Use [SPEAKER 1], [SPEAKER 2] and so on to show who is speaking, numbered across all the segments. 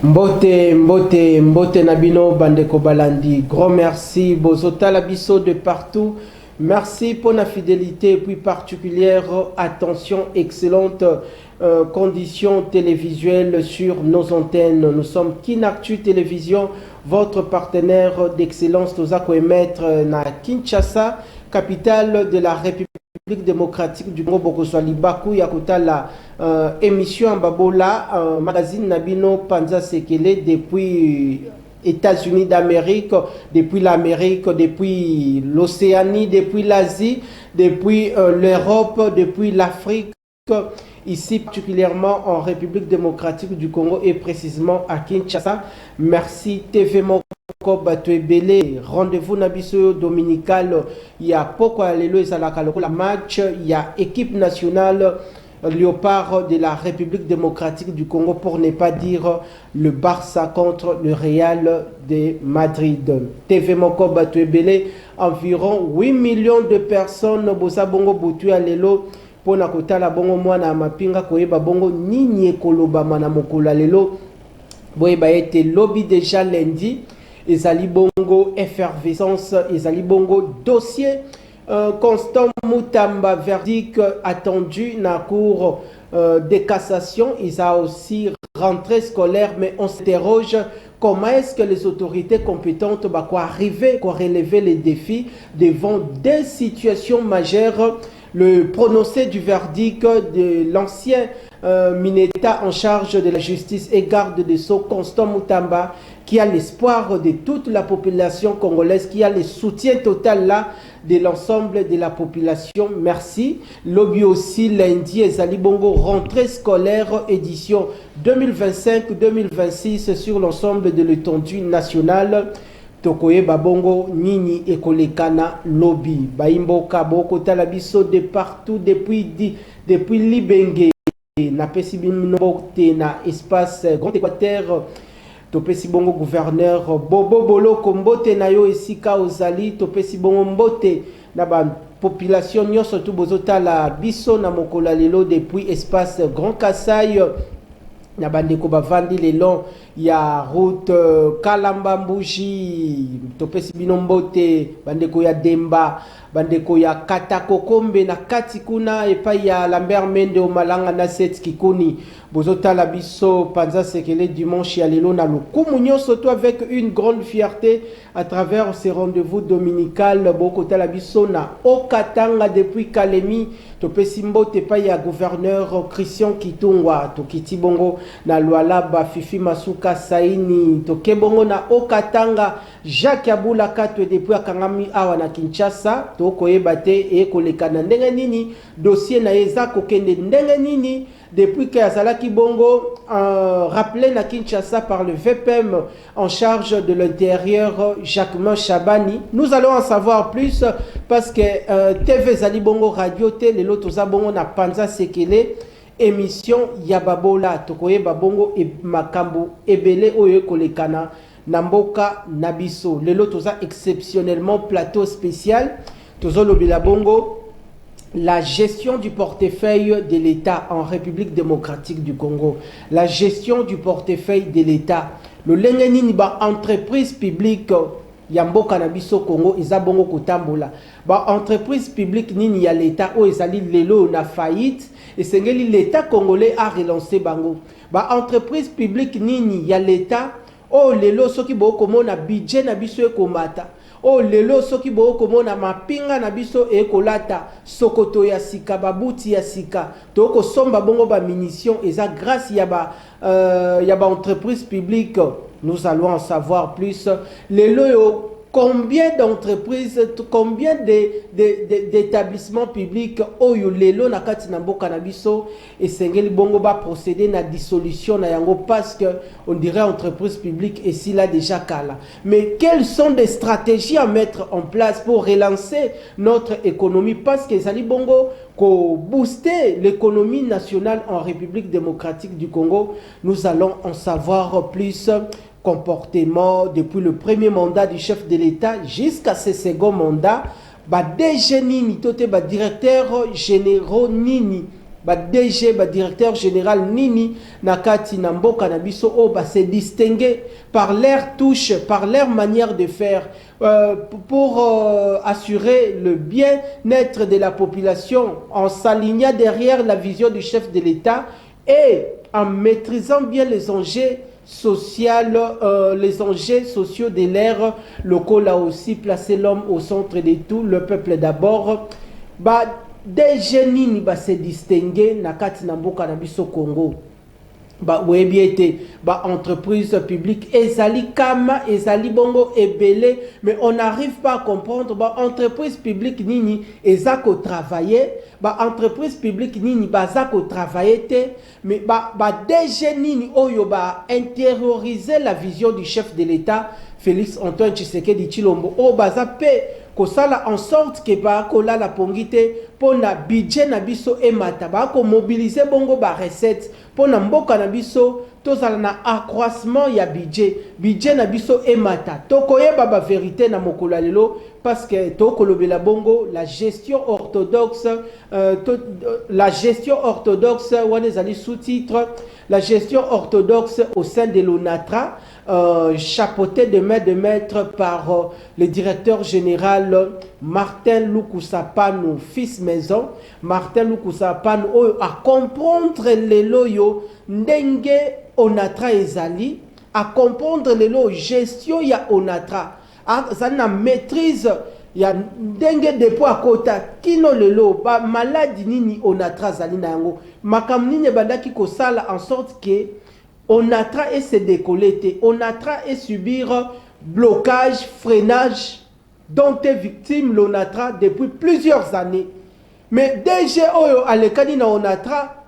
[SPEAKER 1] Mbote, mbote, mbote nabino bandeko balandi. Grand merci, bozota labiso de partout. Merci pour la fidélité et puis particulière attention, excellente conditions télévisuelles sur nos antennes. Nous sommes Kinactu Télévision, votre partenaire d'excellence. Nous avons émettre na Kinshasa, capitale de la République démocratique du Congo. Bokoswali Baku Yakuta la émission Babola, magazine Nabino Panza Sekele depuis États-Unis d'Amérique, depuis l'Amérique, depuis l'Océanie, depuis l'Asie, depuis l'Europe, depuis l'Afrique, ici particulièrement en République démocratique du Congo et précisément à Kinshasa. Merci TV Moko Batuebele. Rendez-vous Nabiso dominical. Il y a Poko Alelo et Salakaloko la match. Il y a équipe nationale Léopard de la République démocratique du Congo, pour ne pas dire le Barça contre le Real de Madrid. TV Moko Batuebele, environ 8 millions de personnes bosa bongo butu ya lelo pona kotala bongo mwana mapinga koyeba bongo nini ekoloba mana mokolo lelo boyeba ete lobby déjà lundi ezali bongo effervescence, ezali bongo dossier Constant Mutamba, verdict attendu dans la cour de cassation. Il a aussi rentrée scolaire, mais on s'interroge comment est-ce que les autorités compétentes vont arriver à relever les défis devant des situations majeures. Le prononcé du verdict de l'ancien Mineta en charge de la justice et garde des Sceaux, Constant Mutamba, qui a l'espoir de toute la population congolaise, qui a le soutien total là de l'ensemble de la population. Merci. Lobby aussi lundi et Zalibongo rentrée scolaire édition 2025-2026 sur l'ensemble de l'étendue nationale. Tokoye babongo nini ekolekana lobby baimboka boko talabiso de partout depuis Libenge na pesi binobote na espace Grand Équateur. Topesi bongo gouverneur Bobo Bolo Kombote na yo esika ozali. Topesi bongo mbote na ba population nyonso tu bozota la biso na mokola lelo depuis espace Grand Kassai na bandeko bavandi le long ya route Kalamba Mbuji. Topesi bino mbote bandeko ya Demba, bandeko ya Katakokombe na Katikuna epai ya Lambert Mende o Malanga na Set Kikuni. Bozota la biso Panza Sekele dimanche ya lelo na lokumu nyonso to avec une grande fierté à travers ces rendez-vous dominical. Bokota la biso na Okatanga depuis Kalemi. Topesi mbote epai ya gouverneur Christian Kitungwa. Tokiti bongo na Lualaba Fifi Masuka Saini. Tokebongo na Okatanga Jacques Abula Katwe depuis akangami awa na Kinshasa. Tokoyeba te ekolekana ndenge nini dossier na eza kokende ndenge nini depuis que Azalaki Bongo rappelé na Kinshasa par le VPM en charge de l'intérieur Jacquemin Chabani. Nous allons en savoir plus parce que TV Zali Bongo Radio Télé Lotoza Bongo na Panza Sekele émission Yababola Tokoye Babongo et Makambu Ebele Oye Kolekana Namboka Nabiso. Le Lotoza exceptionnellement plateau spécial Tozo Lobila Bongo. La gestion du portefeuille de l'État en République démocratique du Congo. La gestion du portefeuille de l'État. Le Lengenini ba entreprise publique Yamboka Nabiso Congo Izabongo Kotambola. Ba entreprise publique nini ya l'État o ezali lelo na faillite et sengeli l'État congolais a relancé bango. Ba entreprise publique nini ya l'État o lelo soki bo komona budget na biso ekomata. Oh lelo soki bo komona mapinga na biso ekolata sokoto ya sika babuti ya sika toko somba bongo ba munition eza grâce ya ba entreprise publique. Nous allons en savoir plus. Lelo yo combien d'entreprises, combien d'établissements publics oyo lelo na kati na mboka na biso et sengeli bongo ba procéder na dissolution na yango parce que on dirait entreprise publique et si là déjà kala. Mais quelles sont les stratégies à mettre en place pour relancer notre économie parce que sali bongo ko booster l'économie nationale en République démocratique du Congo. Nous allons en savoir plus. Comportement depuis le premier mandat du chef de l'État jusqu'à ce second mandat, ba DG nini tote ba directeur généraux nini ba DG ba directeur général nini nakati na mboka na biso o ba se distinguer par leur touche, par leur manière de faire pour assurer le bien-être de la population en s'alignant derrière la vision du chef de l'État et en maîtrisant bien les enjeux les enjeux sociaux de l'ère locaux, là aussi placer l'homme au centre de tout, le peuple d'abord. Ba des jeunes ba se distinguer nakati na mboka na biso Congo. Ba webiete ba entreprise publique ezali kama ezali bongo ebele, mais on n'arrive pas à comprendre ba entreprise publique nini ezako travailler, ba entreprise publique nini bazako travailler te, mais ba DG nini oyo ba intérioriser la vision du chef de l'État Félix Antoine Tshisekedi Tshilombo o bazape kosala en sorte que ba kola la pongite pona budget na biso emata ba ko mobiliser bongo ba recette pona mboka na biso tozala na accroissement ya budget na biso emata tokoyeba ba vérité na mokolo lelo parce que tokolobela bongo la gestion orthodoxe wana ezali sous-titre la gestion orthodoxe au sein de l'ONATRA, chapeauté de maître par le directeur général Martin Lukusapanu, fils maison. Martin Lukusapanu à comprendre les loyaux ndenge ONATRA ezali, à comprendre les loyaux gestion ya ONATRA, ça na maîtrise ya ndenge depo akota kino lelo ba maladie nini ONATRA zali na yango makam nini bandaki kosala en sorte que ONATRA et se décoller, ONATRA et subir blocage, freinage dont est victime l'ONATRA depuis plusieurs années. Mais DG Oyo Alekani na ONATRA,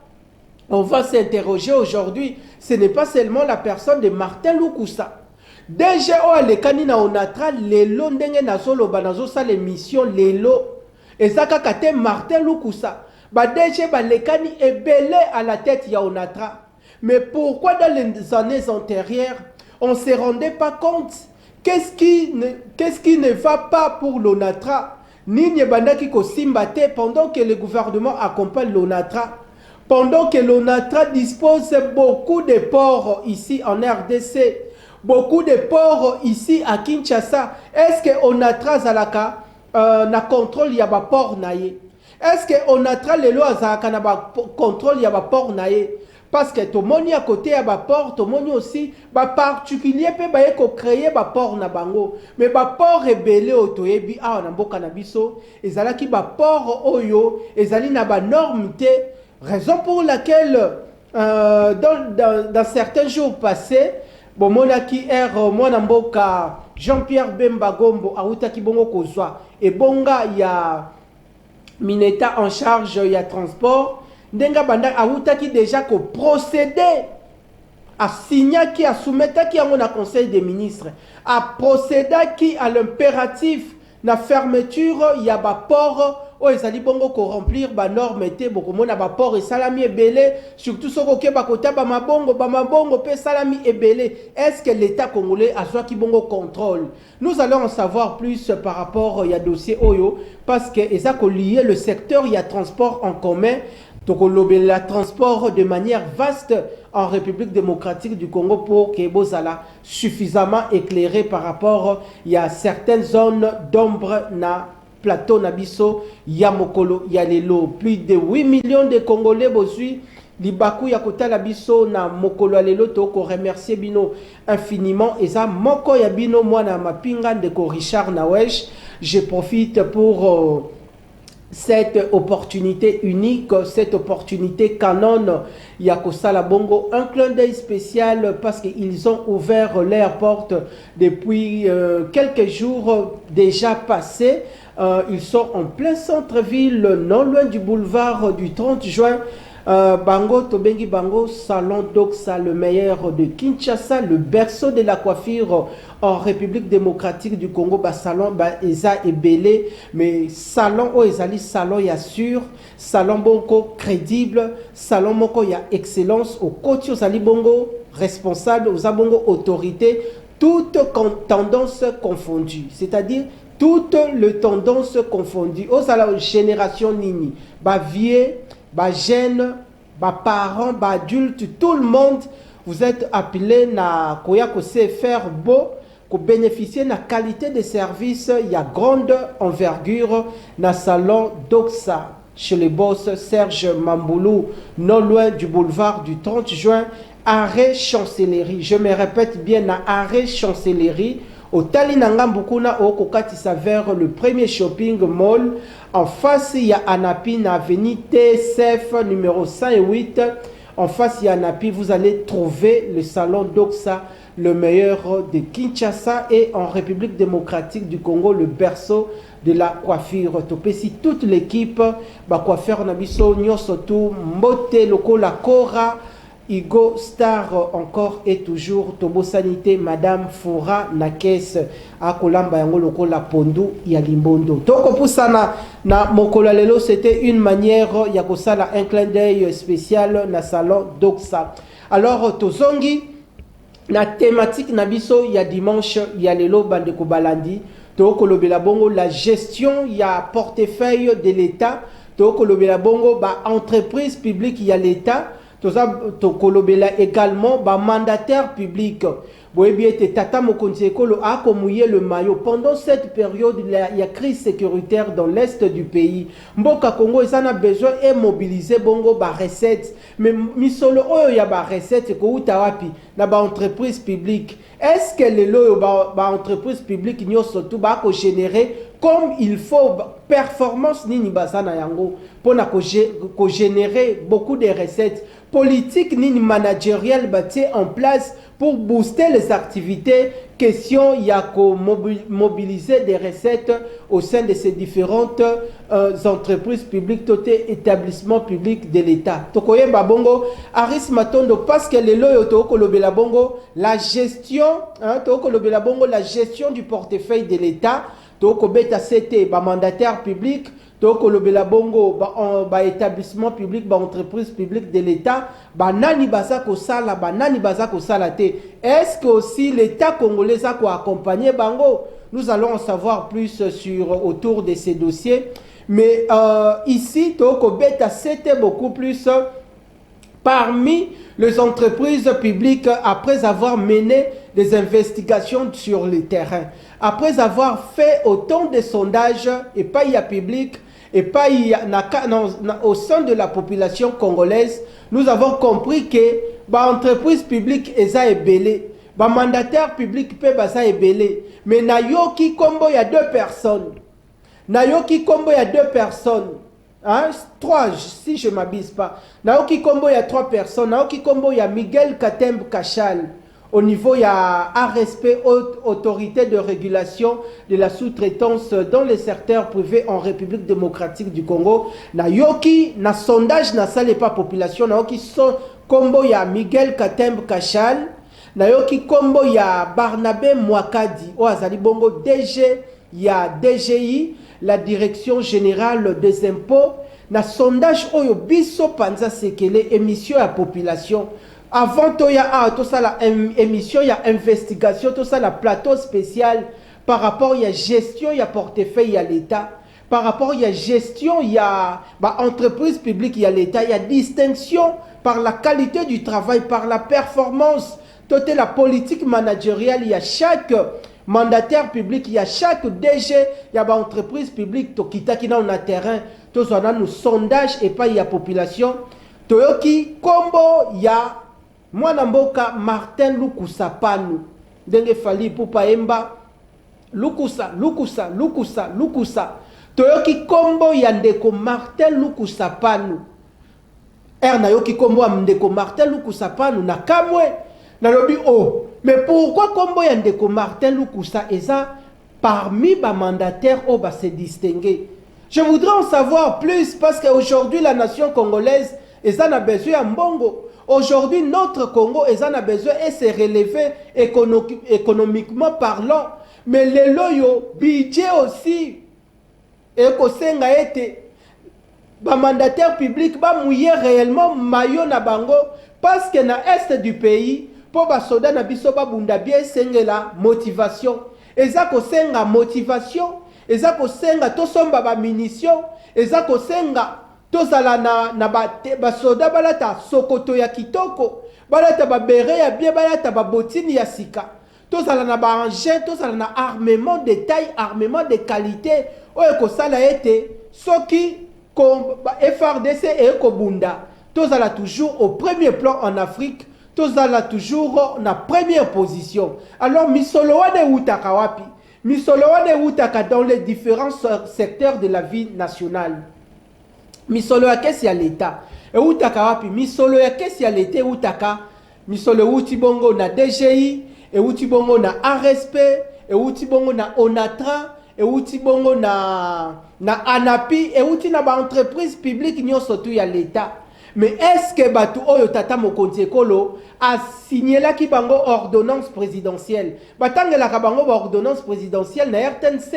[SPEAKER 1] on va s'interroger aujourd'hui, ce n'est pas seulement la personne de Martin Lukusa. DG Oyo Alekani na ONATRA, lelo ndenge na solo banazo sa l'émission lelo ezaka kate Martin Lukusa. Ba DG ba lekani ebele à la tête ya ONATRA. Mais pourquoi dans les années antérieures, on ne se rendait pas compte? Qu'est-ce qui ne va pas pour l'ONATRA? Nini bandaki ko simbate pendant que le gouvernement accompagne l'ONATRA, pendant que l'ONATRA dispose beaucoup de ports ici en RDC, beaucoup de ports ici à Kinshasa. Est-ce que ONATRA zalaka na contrôle ya ba port naye? Est-ce que ONATRA lelo azalaka na ba contrôle ya ba port naye? Parce que tout le monde à côté à ba port, tout le monde aussi, ba particulier peut ba eko créer ba port na bango. Mais ba port rebelle otoyebi a na mboka na biso, ezala ki ba port oyo, ezali na ba norme te, raison pour laquelle dans certains jours passés, bon mona ki mona mboka Jean-Pierre Bemba Gombo auta ki bongo kozwa et bonga ya Mineta en charge ya transport. Ndenga banda aoutaki déjà ko procéder à signer qui a soumettre qui a mon conseil des ministres a procéder qui à l'impératif na fermeture ya ba port o ezali bongo ko remplir ba norme te boko mona ba port et salami ebele surtout soko ke ba kota ba mabongo pe salami ebele. Est-ce que l'État congolais a soit qui bongo contrôle? Nous allons en savoir plus par rapport ya dossier oyo parce que eza ko lier le secteur ya transport en commun. Donc on le transport de manière vaste en République démocratique du Congo pour que Bozala suffisamment éclairé par rapport à certaines zones d'ombre na plateau Nabiso, Yamokolo, Yalelo. Plus de 8 millions de Congolais bosui Libaku Yakota Labiso na Mokolo Alelo toko remercier bino infiniment et ça moko yabino moi na mapinga de Richard Nawesh. Je profite pour cette opportunité unique, cette opportunité canon, Yakosala Bongo, un clin d'œil spécial parce qu'ils ont ouvert leurs portes depuis quelques jours déjà passés. Ils sont en plein centre-ville, non loin du boulevard du 30 juin. Bango Tobengi Bango, Salon Doxa, le meilleur de Kinshasa, le berceau de la coiffure en République démocratique du Congo. Salon Eza et Belé, mais salon o ezali salon ya sûr, salon bongo crédible, salon moko ya excellence au côté ozali bongo responsable, aux bongo autorité, toutes tendances confondues, c'est-à-dire toutes les tendances confondues. Aux la génération nini, ba vie ba jeunes, ba parents, ba adultes, tout le monde, vous êtes appelés na koya ko se faire beau, ko bénéficier na qualité de service, il y a grande envergure na salon Doxa chez le boss Serge Mamboulou, non loin du boulevard du 30 juin, arrêt Chancellerie. Je me répète bien, na arrêt Chancellerie. Au Talinangambukuna, au Kokatisa vers le premier shopping mall. En face, il y a Anapi, na avenue TSF numéro 108. En face, il y a Anapi. Vous allez trouver le salon Doxa, le meilleur de Kinshasa et en République démocratique du Congo, le berceau de la coiffure. Topesi toute l'équipe, ba coiffeur Nabiso, Nyosotu, Mbote, Loko, la Cora, Igo Star encore et toujours Tobo Sanité, Madame Foura Nakes, Akolamba Yango Loko la Pondu, Yalimbondo. Toko Poussana, na Mokola Lelo, c'était une manière, Yakosala, un clin d'œil spécial, na salon Doxa. Alors, Tozongi, la thématique Nabiso, il y a dimanche, il y a Lelo Bandeko Balandi, Toko Lobela Bongo, la gestion, il y a portefeuille de l'État, Toko Lobela Bongo, ba entreprise publique, il y a l'État, Tokolobela également ba mandataire public. Tata Mokonzi a mouillé le maillot. Pendant cette période, il y a crise sécuritaire dans l'est du pays. Mboka Congo, ils en a besoin et mobiliser bongo ba recettes. Mais misolo oyo ya ba recettes ko utawapi na ba entreprise publique. Est-ce que les loyo ba entreprise publique nyo surtout ba ko générer comme il faut performance nini basana yango pour ko générer beaucoup de recettes politique nini managériale bâtie en place pour booster les activités. Question, il y a qu'à mobiliser des recettes au sein de ces différentes entreprises publiques, toté établissements publics de l'État. Tokoye Babongo, Aris Matondo, parce que les loyo Toko Lobela Bongo, la gestion, Toko Lobela Bongo, la gestion du portefeuille de l'État, Toko Beta CT, mandataire public, Toko Lobela Bongo, établissement public, entreprise publique de l'État, nani bazako sala, nani bazako salate. Est-ce que aussi l'État congolais a accompagné Bango? Nous allons en savoir plus autour de ces dossiers. Mais ici, Toko Beta, c'était beaucoup plus parmi les entreprises publiques après avoir mené des investigations sur le terrain. Après avoir fait autant de sondages et pas y a public, et pas au sein de la population congolaise, nous avons compris que l'entreprise publique est belé, le mandataire public peut être belé. Mais Nayoki Kombo, il y a deux personnes. Nayoki Kombo, il y a deux personnes. Hein? Trois, si je ne m'abuse pas. Nayoki Kombo, il y a trois personnes. Nayoki Kombo, il y a Miguel Katemb Kachal. Au niveau, il y a ARSP, autorité de régulation de la sous-traitance dans les secteurs privés en République démocratique du Congo. Na yoki, na sondage, na sale pas population. Na yoki son kombo ya Miguel Katemb Kachal. Na yoki kombo ya Barnabé Mwakadi. O azali bongo DG, ya DGI, la Direction Générale des Impôts. Na sondage oyo biso panza sekele émission à population. Avant tout ça émission, il y a investigation, tout ça la plateau spécial par rapport il y a gestion, il y a portefeuille, il y a l'État. Par rapport il y a gestion, il y a entreprise publique, il y a l'État, il y a distinction par la qualité du travail, par la performance, toute la politique managériale, il y a chaque mandataire public, il y a chaque DG, il y a entreprise publique, qui dans le terrain, tout ça nous sondage et pas il y a population. Toyoki Kombo, il y a Mwana mboka Martin Lukusa Panu. Denge fali pupa emba. Lukusa. Toyoki kombo ya ndeko Martin Lukusa Panu. Na yoki kombo ya ndeko Martin Lukusa Panu na kamwe. Na lobi oh. Mais pourquoi kombo ya ndeko Martin Lukusa eza parmi ba mandataires au ba se distinguer? Je voudrais en savoir plus parce qu'aujourd'hui la nation congolaise eza na besoin ya mbongo. Aujourd'hui, notre Congo a besoin de se relever économiquement parlant. Mais les loyo, budget aussi, et que été, mandataire public, va mouiller réellement maillot na bango, parce que na est du pays, pour ba soda na biso ba bunda bien senga la motivation. Eza ko senga motivation, eza ko senga to somba ba munition, eza ko senga tozala na soda balata sokoto ya kitoko, balata ba bere ya bien, balata ba botini ya sika. Tozala na ba engin, tozala na armement de taille, armement de qualité. Oyo kosala ete soki FRDC et Kobunda. Tozala toujours au premier plan en Afrique. Tozala toujours na première position. Alors misolo wane utaka wapi? Misolo wane utaka dans les différents secteurs de la vie nationale. Misolo ya kesi ya l'État. Et utaka wapi? Misolo ya kesi ya l'État utaka. Misolo uti bongo na DGI, et uti bongo na ARSP, et uti bongo na ONATRA, et uti bongo na ANAPI, et uti na ba entreprise publique nyonso tu ya l'État. Mais est-ce que Batu Oyo Tata Mokonzi Ekolo a signé la bango ordonnance présidentielle? Batangela bango ordonnance présidentielle na RTNC.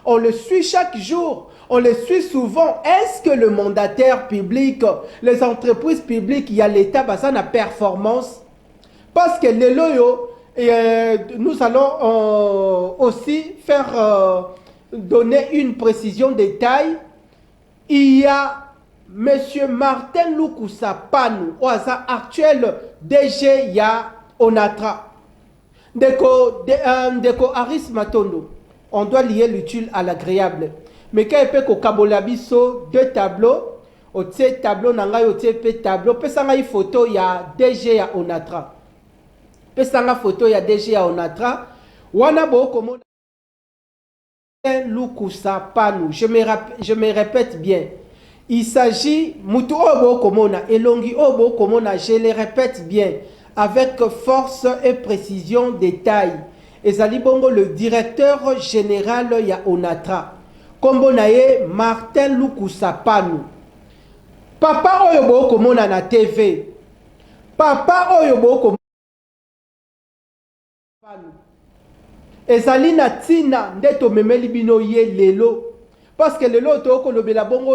[SPEAKER 1] On le suit chaque jour, on le suit souvent. Est-ce que le mandataire public, les entreprises publiques, il y a l'État basa na performance? Parce que les loyaux, nous allons aussi faire donner une précision des tailles. Il y a Monsieur Martin Lukusa Panou, au actuel DG ya Onatra. Deko Aris Matondo. On doit lier l'utile à l'agréable. Mais quand il peut qu'au Kabolabiso, deux tableaux, au tse tableau, nanga au tse tableau, pesanga photo ya DG ya Onatra. Pesanga photo ya DG ya Onatra. Wana bo komo Lukusa Panou. Je me répète bien. Il s'agit, Mutu Obo Komona, Elongi Obo Komona, je le répète bien, avec force et précision des tailles. Ezali Bongo, le directeur général ya Onatra. Kombonaye Martin Lukusa Panou. Papa Oyobo Komona na TV. Papa Oyobo Komona. Ezali na tina ndeto memeli bino ye lelo. Parce que le lot,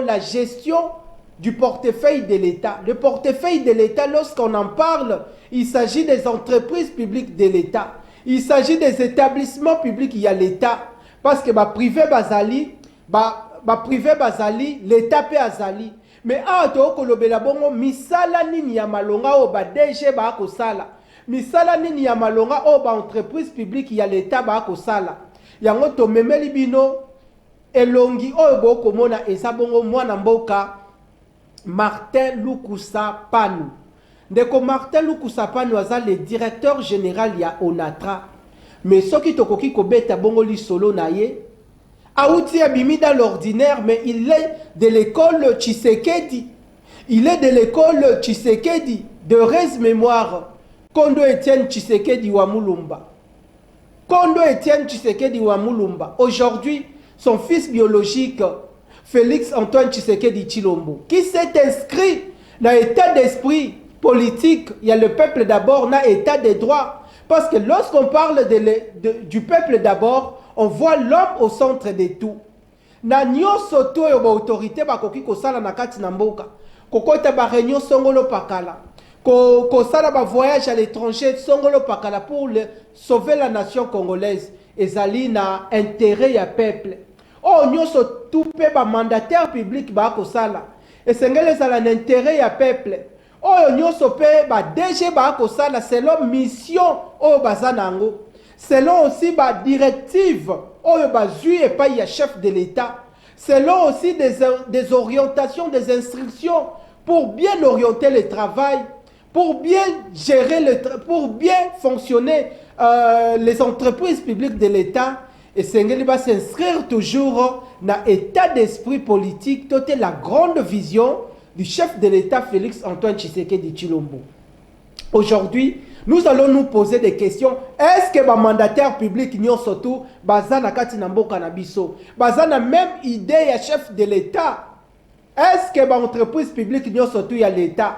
[SPEAKER 1] la gestion du portefeuille de l'État. Le portefeuille de l'État, lorsqu'on en parle, il s'agit des entreprises publiques de l'État. Il s'agit des établissements publics, il y a l'État. Parce que privé bazali, l'État peut azali. Mais misala nini ya malonga o ba DG ba ko sala. Misala nini ya malonga o ba entreprise publique, il y a l'État ba ko sala. Yango to memeli bino Elongi Oyo Komona Esabongo Mwana Mboka Martin Lukusa Panou. Ndeko Martin Lukusa Panou aza le directeur général ya Onatra. Mais ce qui tokoki kobeta bongo li solo na ye, Aouti abimi dans l'ordinaire, mais il est de l'école Tshisekedi. Il est de l'école Tshisekedi de res mémoire. Kondo Etienne Tshisekedi wa Mulumba. Kondo Etienne Tshisekedi wa Mulumba. Aujourd'hui, son fils biologique, Félix Antoine Tshisekedi Tshilombo, qui s'est inscrit dans l'état d'esprit politique, il y a le peuple d'abord, dans l'état des droits. Parce que lorsqu'on parle du peuple d'abord, on voit l'homme au centre de tout. Na nyoso to yo ba autorité ba koki ko sala na kati na mboka. Kokota ba réunion songolo pakala. Ko sala ba voyage à l'étranger songolo pakala pour sauver la nation congolaise. Ezali na intérêt ya peuple. Oh, nyoso tupe ba mandataire public ba ko sala. Esengele sala na intérêt ya peuple. Oh, nyoso pe ba DG ba ko sala selon mission o bazanango. Selon aussi ba directive o ba zui et pas ya chef de l'État. Selon aussi des orientations, des instructions pour bien orienter le travail, pour bien gérer pour bien fonctionner les entreprises publiques de l'État. Et Sengeli va s'inscrire toujours dans l'état d'esprit politique, toute la grande vision du chef de l'État Félix Antoine Tshisekedi Tshilombo. Aujourd'hui, nous allons nous poser des questions. Est-ce que les mandataires publics n'y ont surtout bazana kati na mboka na biso, bazana même idée ya chef de l'État? Est-ce que les entreprises publiques n'y ont surtout ya l'État,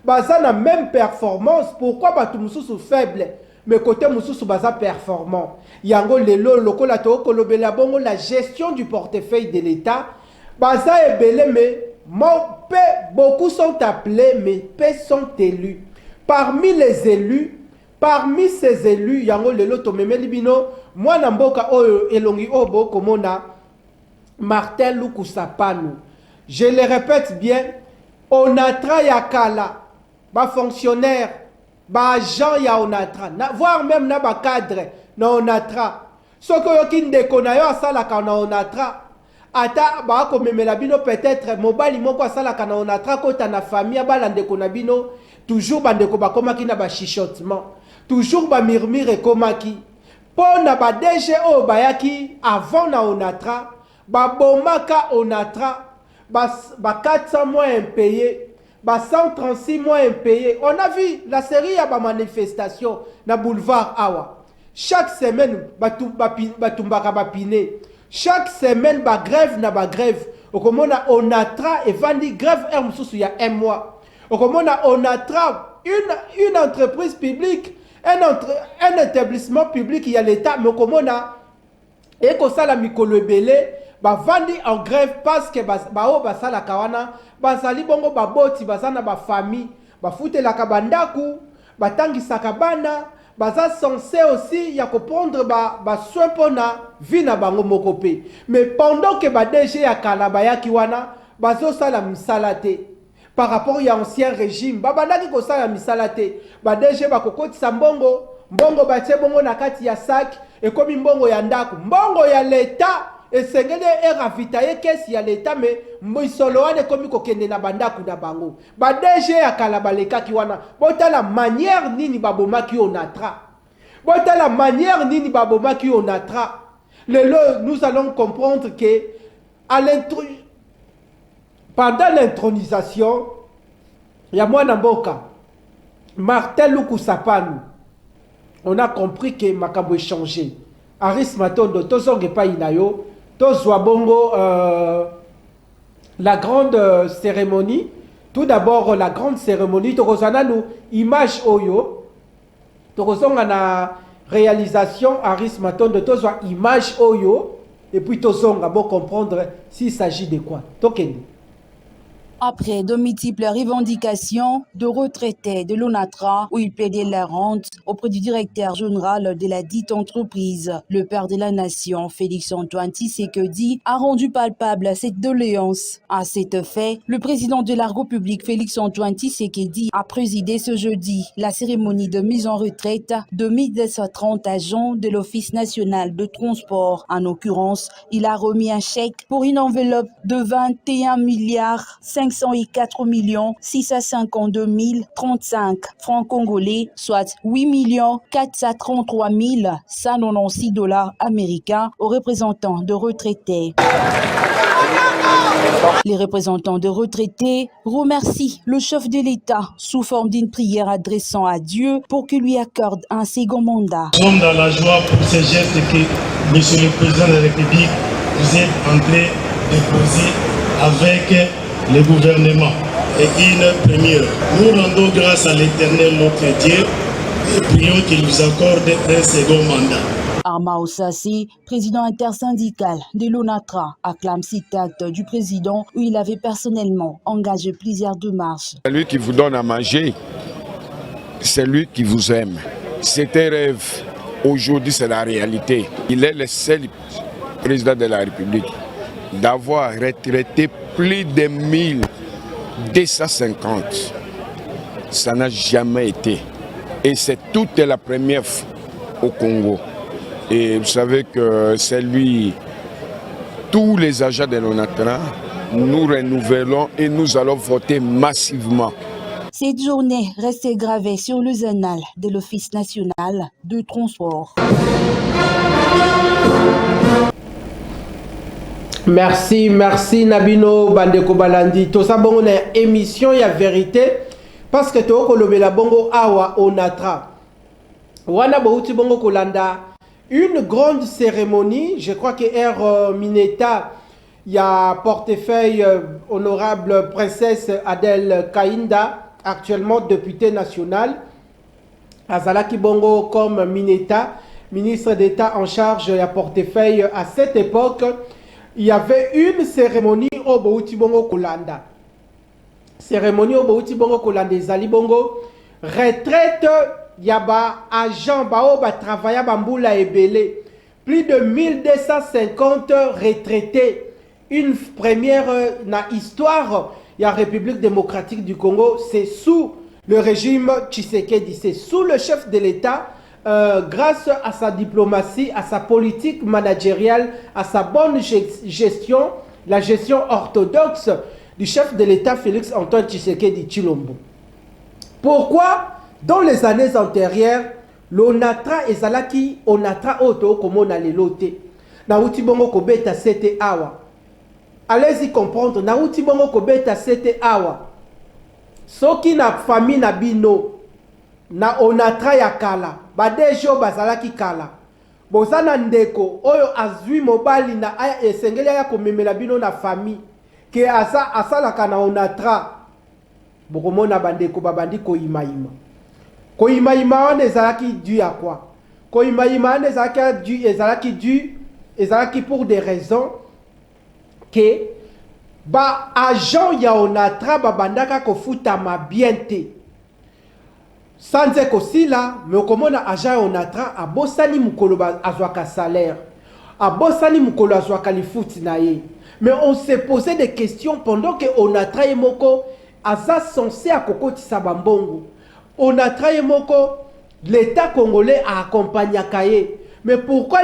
[SPEAKER 1] bazana même performance? Pourquoi batu mususu faible? Mais côté mususu baza performant. Yango lelo lokola to kolobela bongo la gestion du portefeuille de l'État. Baza ebele mais beaucoup sont appelés mais peu sont élus. Parmi les élus, parmi ces élus, yango lelo to memeli bino mwana mboka oyo elongi obo komona Martin Lukusa Panou. Je le répète bien, Onatra ya kala, ba fonctionnaire, ba agent ya Onatra, voire même na ba cadre na Onatra. Soko yoki ndeko na yo asalaka na Onatra, ata ba ko memela bino peut-être mobali moko asalaka na Onatra kota na famille ba ndeko na bino, toujours ba ndeko ba komaki na ba chichotement, toujours ba murmure komaki. Pona ba DG o bayaki avant na Onatra, ba bomaka Onatra, ba 400 mois impayés, ba 136 mois impayés. On a vu la série à ba manifestation na boulevard Awa. Chaque semaine batumbaka bapine. Chaque semaine ba grève na ba grève. Okomona Onatra et vandi grève mususu ya 1 mois. Okomona Onatra une entreprise publique, un établissement public il y a l'état mais okomona eko sala mikolo ebele ba vandi en grève parce que bao basala kawana bazali bongo baboti bazana ba famille bafutelaka bandaku batangisaka bana baza censé aussi ya comprendre ba soin pona vie na bango moko pe. Mais pendant que ba DG ya kala bayaki wana bazo sala misala te par rapport ya ancien régime babandaki ko sala misala te ba DG bakokotisa mbongo batie bongo na kati ya sac ekomi mbongo ya ndako mbongo ya l'État esengeli eravitaye kesi ya l'État mais misolo wana ekomi kokende na bandaku na bango ba DG ya kala balekaki wana botala manière nini babomaki Onatra botala manière nini babomaki Onatra. Nous allons comprendre que pendant l'intronisation ya mwana mboka Martin Luku Sapanu, on a compris que makambo est changé. Aris Matondo tozonge pa inayo tozwa bongo la grande cérémonie. Tout d'abord la grande cérémonie tokozana nous image oyo tokozonga na réalisation Aris Matondo tozwa image oyo et puis tozonga bon comprendre s'il s'agit de quoi. Tokende.
[SPEAKER 2] Après de multiples revendications de retraités de l'ONATRA où ils plaidaient la rente auprès du directeur général de la dite entreprise, le père de la nation, Félix-Antoine Tshisekedi, a rendu palpable cette doléance. À cet effet, le président de la République, Félix-Antoine Tshisekedi, a présidé ce jeudi la cérémonie de mise en retraite de 1230 agents de l'Office national de transport. En l'occurrence, il a remis un chèque pour une enveloppe de 21 milliards 504 652 035 francs congolais, soit 8 433 196 dollars américains aux représentants de retraités. Les représentants de retraités remercient le chef de l'État sous forme d'une prière adressant à Dieu pour qu'il lui accorde un second mandat.
[SPEAKER 3] Nous sommes dans la joie pour ces gestes que Monsieur le Président de la République vous êtes en train de poser avec le gouvernement est une première. Nous rendons grâce à l'Éternel notre Dieu et prions qu'il nous accorde un second mandat.
[SPEAKER 2] Arma Ossassi, président intersyndical de l'ONATRA, acclame cet acte du président où il avait personnellement engagé plusieurs démarches.
[SPEAKER 4] C'est lui qui vous donne à manger, c'est lui qui vous aime. C'était un rêve, aujourd'hui c'est la réalité. Il est le seul président de la République d'avoir retraité plus de 1250. Ça n'a jamais été. Et c'est toute la première fois au Congo. Et vous savez que c'est lui, tous les agents de l'ONATRA, nous renouvelons et nous allons voter massivement.
[SPEAKER 2] Cette journée reste gravée sur les annales de l'Office national de transport.
[SPEAKER 1] Merci Nabino Bandeko Balandi. Tout ça bon une émission ya vérité parce que to kolobela bongo awa Onatra. Wana bouti bongo kolanda une grande cérémonie, je crois que Air Mineta il y a portefeuille honorable princesse Adèle Kainda, actuellement députée nationale. Azalaki bongo comme Mineta, ministre d'État en charge de portefeuille à cette époque. Il y avait une cérémonie au Bouti Bongo Kolanda. Cérémonie au Bouti Bongo Kolanda. Zali Bongo. Retraite, yaba agent bao ba travailla bamboula ebele. Plus de 1250 retraités. Une première na histoire. il y a République démocratique du Congo, c'est sous le régime Tshisekedi, c'est sous le chef de l'État, grâce à sa diplomatie, à sa politique managériale, à sa bonne gestion, la gestion orthodoxe du chef de l'État Félix Antoine Tshisekedi Tshilombo. Pourquoi, dans les années antérieures, l'onatra ezalaki onatra oto komona lelote na uti bongo kobeta sete awa. Allez-y comprendre, na uti bongo kobeta sete awa. Soki na famille na bino na onatra ya kala, badejo bazalaki kala. Bozana ndeko oyo azwi mobali na esengeli ya komemela bino na famille ke asalaka na onatra. Bokomona bandeko babandi koyimayima. Koyimayima wana ezalaki dû à quoi? Koyimayima wana ezalaki pour des raisons que ba agent ya onatra babandaka kofutama bien te. Sanze kosila, mais okomona agent ya onatra abosani mukolo azwaka salaire. Abosani mukolo azwaka lifuti na ye. Mais on s'est posé des questions pendant que onatra yemoko aza censé à kokotisa bambongo. Onatra yemoko, l'État congolais a accompagné Kaye. Mais pourquoi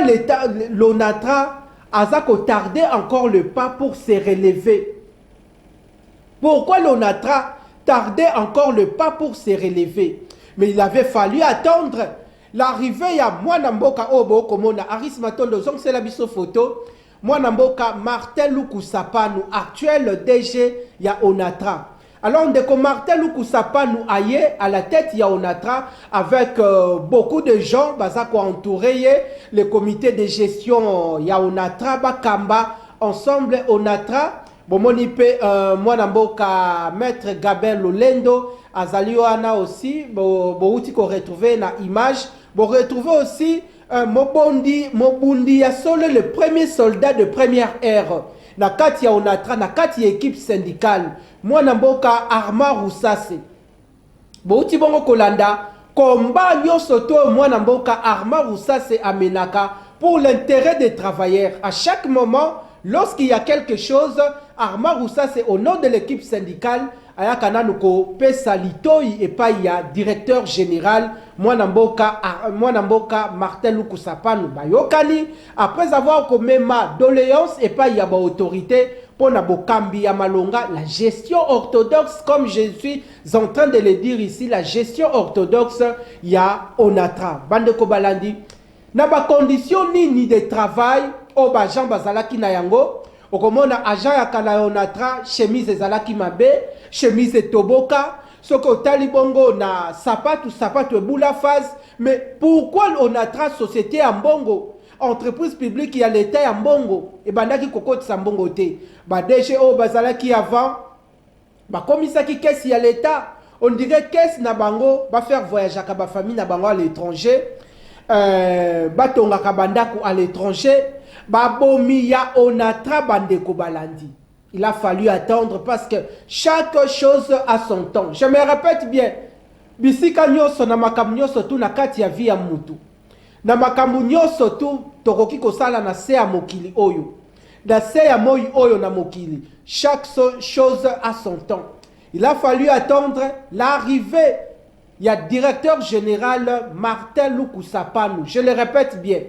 [SPEAKER 1] l'onatra a tardé encore le pas pour se relever? Pourquoi l'onatra tardait encore le pas pour se relever? Mais il avait fallu attendre l'arrivée à Mwanamboka Obo Komona Aris Matondo Zong c'est la biso photo. Mwanamboka Martin Lukusapanu, actuel DG ya onatra. Alors, ndeko Martin Lukusapanu aye à la tête ya onatra avec beaucoup de gens bazako entouré le comité de gestion ya onatra bakamba ensemble onatra bomoni pe mwanamboka maître Gabel Lolendo azalioana aussi bouti ko retrouver na image bo retrouver aussi Mobundi ya solo le premier soldat de première ère na kati ya onatra na kati ya équipe syndicale mwana mboka Armand Roussase bouti bongo kolanda combat nyonso to mwana mboka Armand Roussase amenaka pour l'intérêt des travailleurs. À chaque moment, lorsqu'il y a quelque chose, Armand Roussase au nom de l'équipe syndicale ayakana nuko pesa litoi et pas il y a directeur général mwana mboka Martin Lukusapanu bayokani après avoir commis ma doléance et pas il y a ba autorité pour na bokambi ya malonga la gestion orthodoxe comme je suis en train de le dire ici la gestion orthodoxe ya onatra bande ko balandi na ba condition ni de travail o ba Jean bazalaki na yango okomona agent ya kala onatra chemise ezalaki mabe chemise toboka soko tali bongo na sapatu ebula phase. Mais pourquoi onatra société ya mbongo entreprise publique ya l'état ya mbongo e bandaki kokotisa mbongo te ba DG o bazalaki avant ba komisaki caisse ya l'état on dirait caisse na bango ba faire voyager ka ba famille na bango à l'étranger batongaka bandako à l'étranger babomi ya onatra bandeko balandi. Il a fallu attendre parce que chaque chose a son temps. Je me répète bien. Bisika nyoso na makambu nyoso tu na kati ya vie ya mutu. Na makambu nyoso tu tokoki kosala na se ya mokili oyo. Na se ya moi oyo na mokili. Chaque chose a son temps. Il a fallu attendre l'arrivée. Il y a directeur général Martin Lukusapanu. Je le répète bien.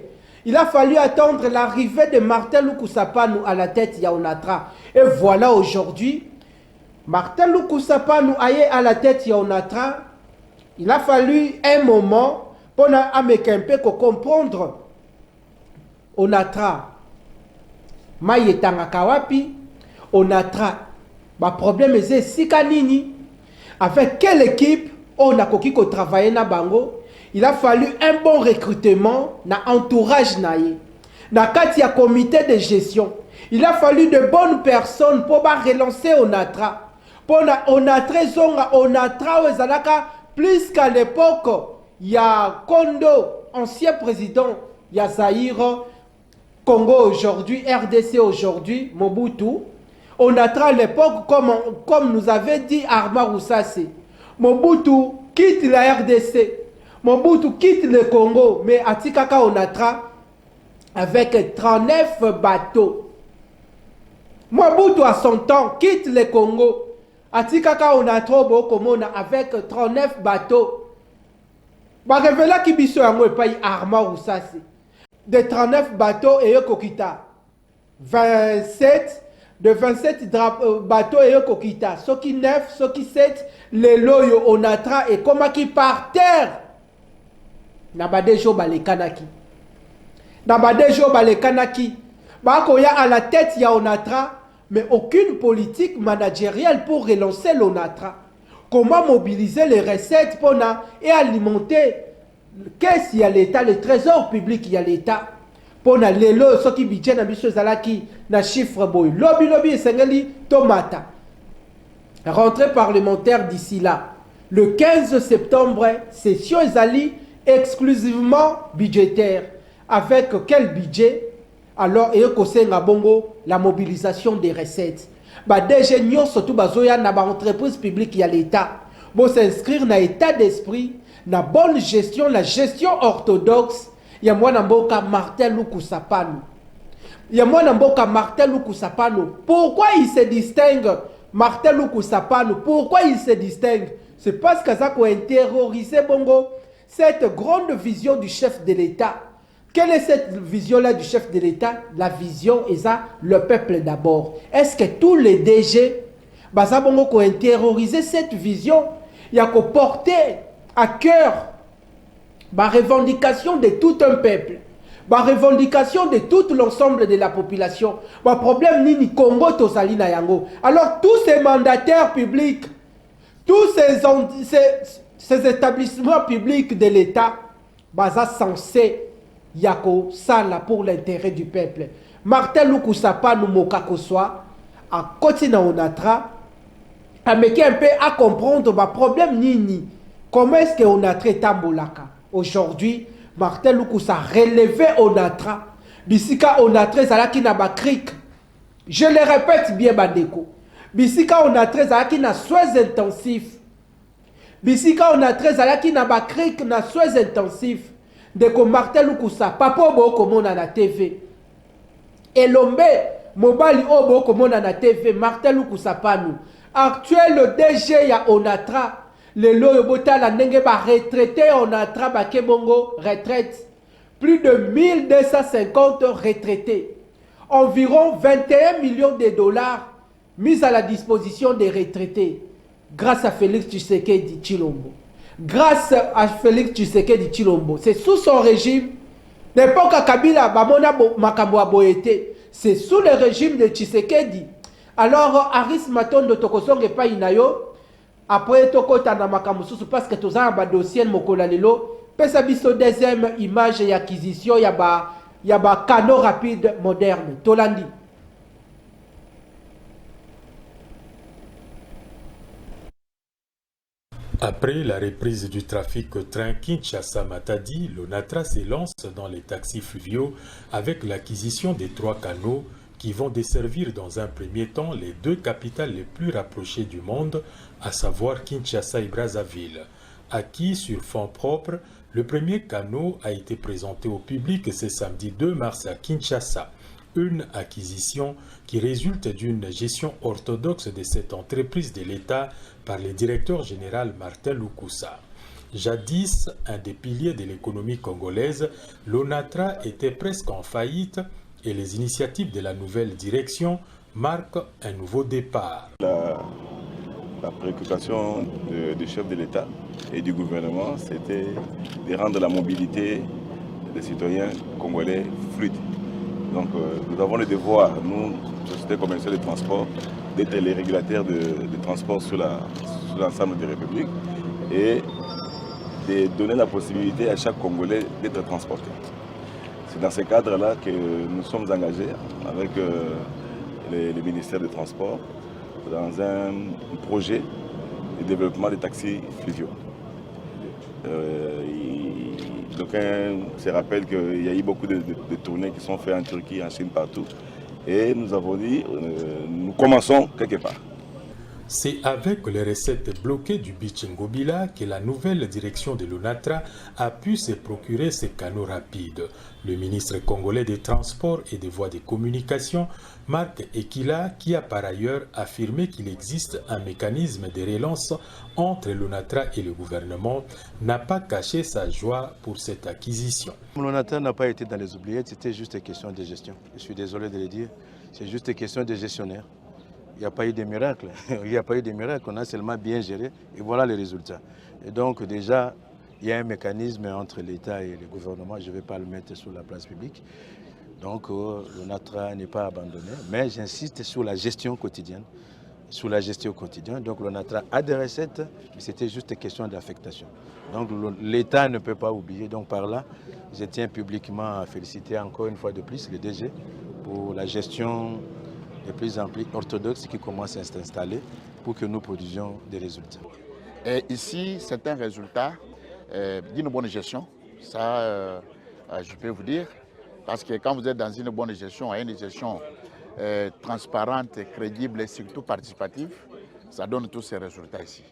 [SPEAKER 1] Il a fallu attendre l'arrivée de Martin Lukusapanu à la tête ya onatra. Et voilà aujourd'hui, Martin Lukusapanu aye à la tête ya onatra. Il a fallu un moment pour amekempe ko comprendre onatra. Mayetanga kawapi, onatra. Ba problème est sika nini. Avec quelle équipe on a koki ko travailler na bango? Il a fallu un bon recrutement na entourage naye. Na kati ya comité de gestion. Il a fallu de bonnes personnes pour relancer onatra. Pour onatra zonga onatra ozalaka plus qu'à l'époque. Il y a Kondo, ancien président, il y a Zaïre, Congo aujourd'hui, RDC aujourd'hui, Mobutu. Onatra à l'époque, comme nous avait dit Armand Roussase. Mobutu quitte la RDC. Mobutu quitte le Congo, mais Atikaka onatra avec 39 bateaux. Mobutu à son temps quitte le Congo Atikaka Onatra Bokomona avec 39 bateaux. Ba révéla ki biso yango epai Arma Roussasi. De 39 bateaux et kokita. 27 de 27 bateaux et kokita. Ceux qui 9, ceux qui 7, les loyo Onatra et comment qui par terre. Nabadejo balekanaki. Nabadejo balekanaki. Bakoya à la tête ya Onatra, mais aucune politique managériale pour relancer l'Onatra. Comment mobiliser les recettes pour et alimenter qu'est-ce qu'il y a l'État, le trésor public il y a l'État. Pour les lots, ceux qui budget na biso zalaki na chiffre boy. Lobby et sengeli tomata. Rentrée parlementaire d'ici là. Le 15 septembre, session Ezali exclusivement budgétaire. Avec quel budget? Alors, et que bongo la mobilisation des recettes. Bah déjà nous surtout bazoya na ba entreprise publique y a l'État. Bon s'inscrire na état d'esprit, na bonne gestion, la gestion orthodoxe. Ya mwana mboka Martin Lukusapano. Ya mwana mboka Martin Lukusapano. Pourquoi il se distingue Martin Lukusapano? Pourquoi il se distingue? C'est parce que ça a terrorisé bongo cette grande vision du chef de l'État. Quelle est cette vision-là du chef de l'État? La vision est ça, le peuple d'abord. Est-ce que tous les DG, ont terrorisé cette vision? Il y a qu'à porter à cœur la revendication de tout un peuple, la revendication de tout l'ensemble de la population. Le problème ni Congo tozali na yango. Alors tous ces mandataires publics, tous ces établissements publics de l'État, censés Yako Sala pour l'intérêt du peuple. Martin Lukusapano Mokakoswa, à côté na Onatra, a meké un peu à comprendre le problème nini. Comment est-ce qu'on a traité Tambolaka? Aujourd'hui, Martin Lukusa a relevé Onatra. Bisika Onatra zalaki na bakrik. Je le répète bien Badeko. Bisika Onatra zalaki na soins intensifs. Bisika Onatra zalaki na bakrik na soins intensifs. De ko Martin Lukusa, papa boko mona na TV. Elombe, mobali boko mona na TV, Martin Lukusa panu. Actuel DG ya Onatra, le loyo bota la nenge ba retraité Onatra ba kebongo retraite. Plus de 1250 retraités. Environ 21 millions de dollars mis à la disposition des retraités. Grâce à Félix Tshisekedi Tshilombo. Grâce à Félix Tshisekedi Tshilombo. C'est sous son régime. L'époque à Kabila, Makambo Boyete. C'est sous le régime de Tshisekedi. Alors, Aris Matondo Tokosonge pa inayo. Après Tokota na Makambo Susu, parce que tout ça, un dossier Mokolalelo. Pesa biso deuxième image et acquisition, y a ba canaux rapide moderne. Tolandi.
[SPEAKER 5] Après la reprise du trafic train Kinshasa-Matadi, l'Onatra s'élance dans les taxis fluviaux avec l'acquisition des 3 canaux qui vont desservir dans un premier temps les 2 capitales les plus rapprochées du monde, à savoir Kinshasa et Brazzaville. Acquis sur fonds propres, le premier canot a été présenté au public ce samedi 2 mars à Kinshasa. Une acquisition qui résulte d'une gestion orthodoxe de cette entreprise de l'État par le directeur général Martin Lukusa. Jadis, un des piliers de l'économie congolaise, l'Onatra était presque en faillite et les initiatives de la nouvelle direction marquent un nouveau départ.
[SPEAKER 6] La préoccupation du chef de l'État et du gouvernement, c'était de rendre la mobilité des citoyens congolais fluide. Donc nous avons le devoir, nous, société commerciale de transport, d'être les régulateurs de transport sur l'ensemble des républiques et de donner la possibilité à chaque Congolais d'être transporté. C'est dans ce cadre-là que nous sommes engagés avec le ministère des Transports dans un projet de développement des taxis fluviaux. D'aucuns se rappellent qu'il y a eu beaucoup de tournées qui sont faites en Turquie, en Chine, partout. Et nous avons dit, nous commençons quelque part.
[SPEAKER 5] C'est avec les recettes bloquées du Bichingobila que la nouvelle direction de l'ONATRA a pu se procurer ces canaux rapides. Le ministre congolais des Transports et des Voies de Communication, Marc Ekila, qui a par ailleurs affirmé qu'il existe un mécanisme de relance entre l'ONATRA et le gouvernement, n'a pas caché sa joie pour cette acquisition.
[SPEAKER 7] L'ONATRA n'a pas été dans les oubliettes, c'était juste une question de gestion. Je suis désolé de le dire, c'est juste une question de gestionnaire. Il n'y a pas eu de miracle. Il n'y a pas eu de miracle. On a seulement bien géré et voilà les résultats. Et donc déjà, il y a un mécanisme entre l'État et le gouvernement. Je ne vais pas le mettre sur la place publique. Donc l'ONATRA n'est pas abandonné. Mais j'insiste sur la gestion quotidienne. Sur la gestion quotidienne. Donc l'ONATRA a des recettes, mais c'était juste une question d'affectation. Donc l'État ne peut pas oublier. Donc par là, je tiens publiquement à féliciter encore une fois de plus le DG pour la gestion de plus en plus orthodoxe qui commence à s'installer pour que nous produisions des résultats.
[SPEAKER 8] Et ici, c'est un résultat d'une bonne gestion, ça je peux vous dire, parce que quand vous êtes dans une bonne gestion, une gestion transparente, crédible et surtout participative, ça donne tous ces résultats ici.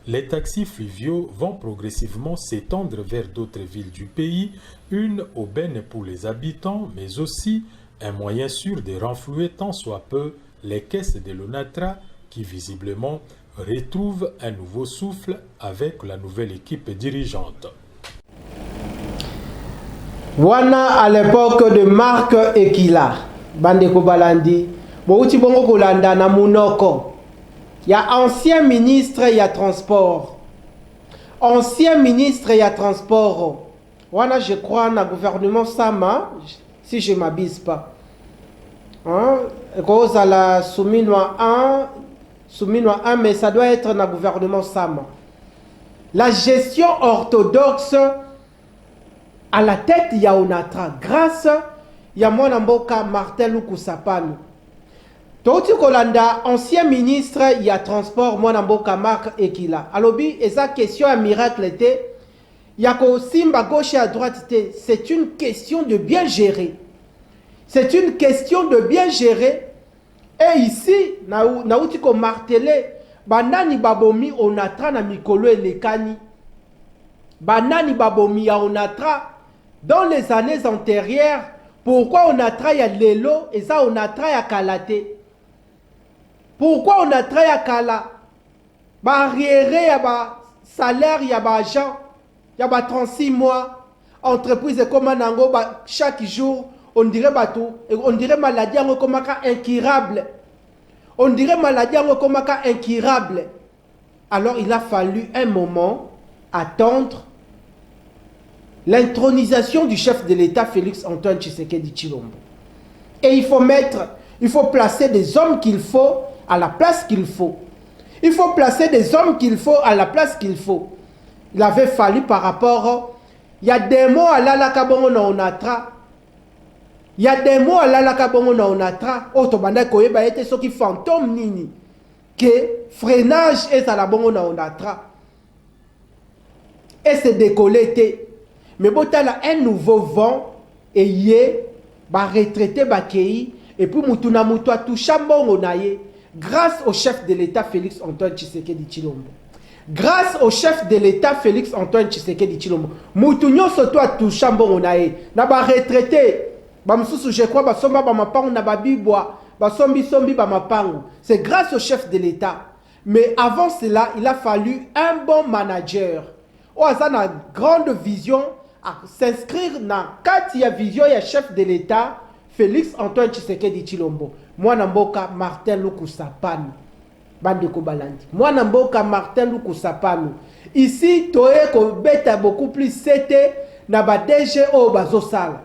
[SPEAKER 5] Les taxis fluviaux vont progressivement s'étendre vers d'autres villes du pays, une aubaine pour les habitants, mais aussi un moyen sûr de renflouer tant soit peu les caisses de l'ONATRA qui visiblement retrouvent un nouveau souffle avec la nouvelle équipe dirigeante.
[SPEAKER 1] Wana à l'époque de Marc Ekila, Bandeko Balandi, Bouti Bongo Kolanda na Munoko. Il y a ancien ministre, il y a transport. Ancien ministre, il y a transport. Wana je crois na gouvernement Sama. Si je ne m'abuse pas. Cause à la Souminois 1, mais ça doit être dans le gouvernement Sama. La gestion orthodoxe, à la tête, il y a ONATRA. Grâce, il y a Mwanamboka Martin Lukusapanu. Toti Kolanda, ancien ministre, il y a transport, Mwanamboka Marc Ekila. Alobi, et sa question à miracle était. Yako Simba gauche et à droite, c'est une question de bien gérer. C'est une question de bien gérer. Et ici, naouti ko martelé, banani babomi ONATRA na mikolo elekani. Banani babomi ya ONATRA dans les années antérieures. Pourquoi ONATRA ya lelo et ça ONATRA ya kalate? Pourquoi ONATRA ya kala? Ba arriéré ya ba salaire ya ba agent. Il y a 36 mois, entreprise comme Nango, chaque jour, on dirait bateau, on dirait maladie incurable. On dirait maladie incurable. Alors il a fallu un moment attendre l'intronisation du chef de l'État, Félix Antoine Tshisekedi Tshilombo. Et il faut placer des hommes qu'il faut à la place qu'il faut. Il faut placer des hommes qu'il faut à la place qu'il faut. Il avait fallu par rapport, il y a des mots à l'alakabongo na ONATRA. Il y a des mots à l'alakabongo na ONATRA. Otobanda koyeba ete soki fantôme nini. Que freinage est à la bongo na ONATRA. Et c'est décolleté. Mais botala un nouveau vent et yé ba retraité ba kei et puis mutuna mutwa toucha bongo na ye grâce au chef de l'État Félix Antoine Tshisekedi Tshilombo. Grâce au chef de l'État Félix Antoine Tshisekedi Tshilombo, Moutounyo soto a touché bon nae, na ba retraité, ba msusu je crois ba somba ba mapangu na ba bibwa, ba sombi ba mapangu. C'est grâce au chef de l'État. Mais avant cela, il a fallu un bon manager. O asa na grande vision à s'inscrire na katia vision ya chef de l'État Félix Antoine Tshisekedi Tshilombo. Moi namboka Martin Lukusapanu. Bandeko Balandi. Moi namboka Martin Lukusapanu. Ici, toye ko beta beaucoup plus c'était na ba DG o bazosala.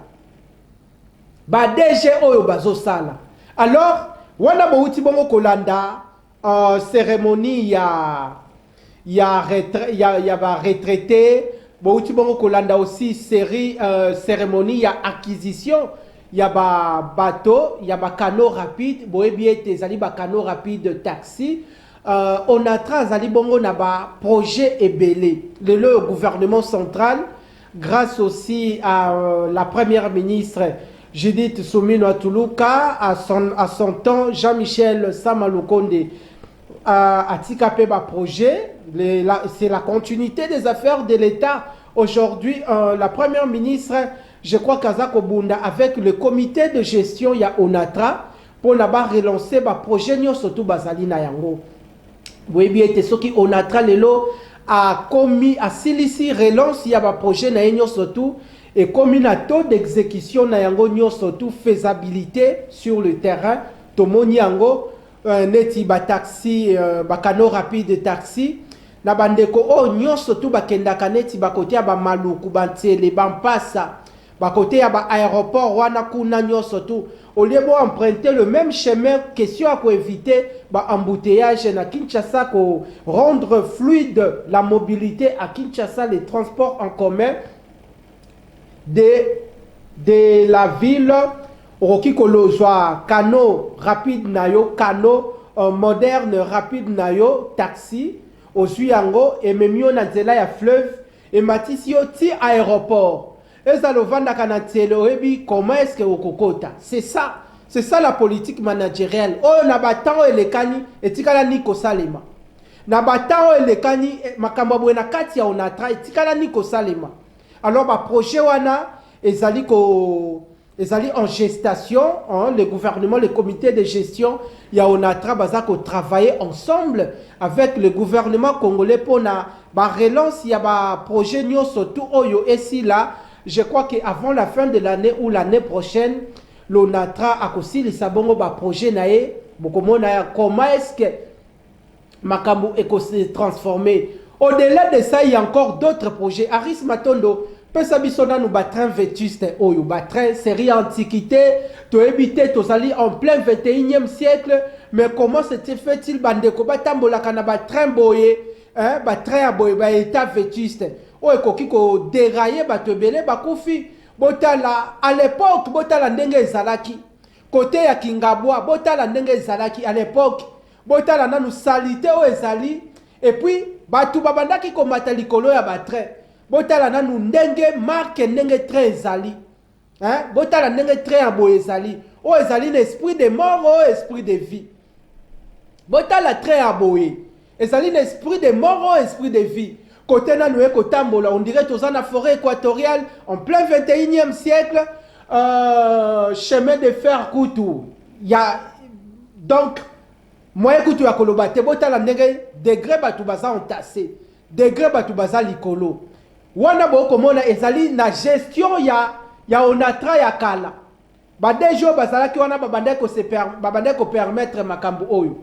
[SPEAKER 1] Ba DG o bazosala. Alors, wana bouti bongo kolanda cérémonie ya ba retraité, bouti bongo kolanda aussi cérémonie ya acquisition. Il y a ba bateau, il y a ba canot rapide, boebiete zali ba canot rapide taxi. ONATRA zali bongo na ba projet ebele. Le gouvernement central, grâce aussi à la première ministre Judith Suminwa Tuluka, à son temps Jean-Michel Samalukonde, Atika Peba projet, c'est la continuité des affaires de l'État. Aujourd'hui, la première ministre, je crois Kazako Bunda, avec le comité de gestion, il y a Onatra, pour relancer le projet surtout Bazali na yango. Oui, bien, ce qui Onatra lelo a commis, a silisi relance, il y a un projet na surtout, et comme un taux d'exécution na yango surtout faisabilité sur le terrain, tomoni yango, neti ba taxi, ba cano rapide de taxi, na bandeko o nyonso tu bakendaka neti bakote ya ba maluku bantele bampasa bakote ya ba aéroport wana kuna nyonso tu au lieu de emprunter le même chemin, question à éviter ba embouteillage na Kinshasa, ko rendre fluide la mobilité à Kinshasa, les transports en commun de la ville Roki Kolozwa cano rapide nayo cano moderne rapide nayo taxi Osuyango et memio na nzela ya fleuve et matisio ti aéroport. Ezalovanda kanatelo ebi comment est-ce que okokota? C'est ça la politique managériale. Oh na batao elekani etikala niko salema. Na batao elekani makambo bwena kati ya Onatra etikala niko salema. Alors ba projet wana ezali en gestation, hein, le gouvernement, le comité de gestion, il y a Onatra Bazako travailler ensemble avec le gouvernement congolais pour la relance, il y a un projet surtout Oyo et là, je crois qu'avant la fin de l'année ou l'année prochaine, l'Onatra a aussi le sabongo ba projet nae, comment est-ce que Makambu est transformé. Au-delà de ça, il y a encore d'autres projets. Aris Matondo, Pesabisona nous battrain vétuste, oyo battrain série antiquité, to éviter tozali en plein 21e siècle, mais comment c'était fait-il bandeko batambola kana battrain boye, hein, battrain à boye ba état vétuste. Oyo kokiko dérailler batebele bakufi, botala à l'époque botala ndenge ezalaki. Côté ya Kingabwa, botala ndenge ezalaki à l'époque, botala nanu salité o ezali et puis batu babandaki komata likolo ya battrain. Botala nanu ndenge marque ndenge train ezali, hein? Botala ndenge train abo ezali, o ezali l'esprit de mort o esprit de vie. Botala train abo ezali l'esprit de mort o esprit de vie. Côté nanu eko tambola, on dirait tous en forêt équatoriale en plein 21e siècle, chemin de fer Koutou. Il y a donc moyen Koutou ya kolobate botala ndenge degré batu baza entassé, degré batu baza likolo. Wana boko mona ezali na gestion ya Onatra ya kala. Badejo bazalaki wana babande ko permettre makambu oyo.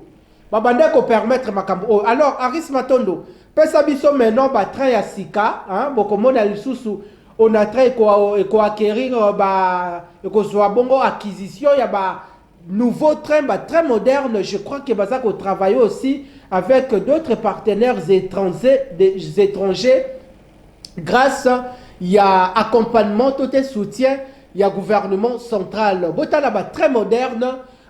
[SPEAKER 1] Babande ko permettre makambu oyo. Alors Aris Matondo, pesa biso maintenant ba train ya sika, hein, boko mona lisusu Onatra eko acquérir eko zwa bongo acquisition ya ba nouveau train, ba train moderne, je crois que bazako travailler aussi avec d'autres partenaires étrangers. Grâce il y a accompagnement, tout est soutien, il y a gouvernement central. Botala ba très moderne,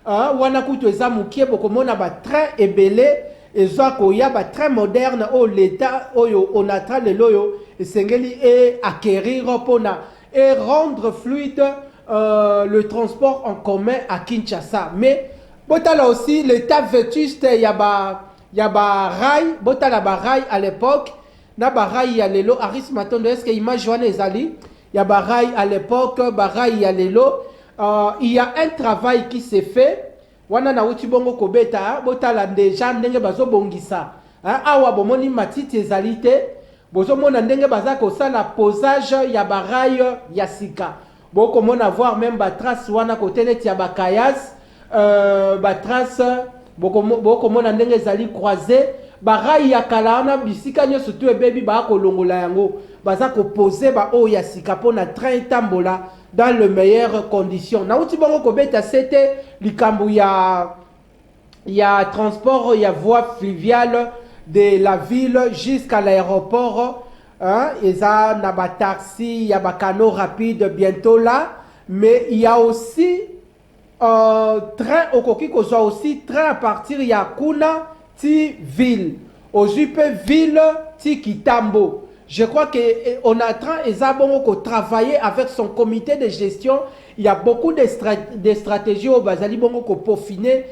[SPEAKER 1] wana kutu eza mukie bokomona ba très ebelé ezwa ko ya ba très moderne au l'état oyo Onatra leloyo esengeli et acquérir pona et rendre fluide le transport en commun à Kinshasa. Mais botala aussi l'état vétuste ya ba rail, botala ba rail à l'époque. Na barai ya lelo Aris Matondo, est-ce que image wana ezali ya barai à l'époque, barai ya lelo, il y a un travail qui s'est fait wana na uti bongo kobeta botala déjà ndenge bazo bongisa awa bomoni matiti ezali te bozo mona ndenge baza ko sala posage ya barai ya sika boko mona voir même ba trace wana côté net ya bakayas ba trace boko mona ndenge ezali croisé. Barai ya kalana bisika nyoso tu ebebi ba ko longola yango baza ko poser ba o ya sika pona train tambola dans les meilleures conditions. Na uti bongo ko beta c'était likambu ya transport ya voie fluviale de la ville jusqu'à l'aéroport, hein, eza na ba taxi, ya ba cano rapide bientôt là, mais il y a aussi train okoki ko soit aussi train à partir ya kuna ti ville, ojupe ville ti Kitambo. Je crois qu'on est en train de travailler avec son comité de gestion. Il y a beaucoup de stratégies au Bazali Bongo pour peaufiner.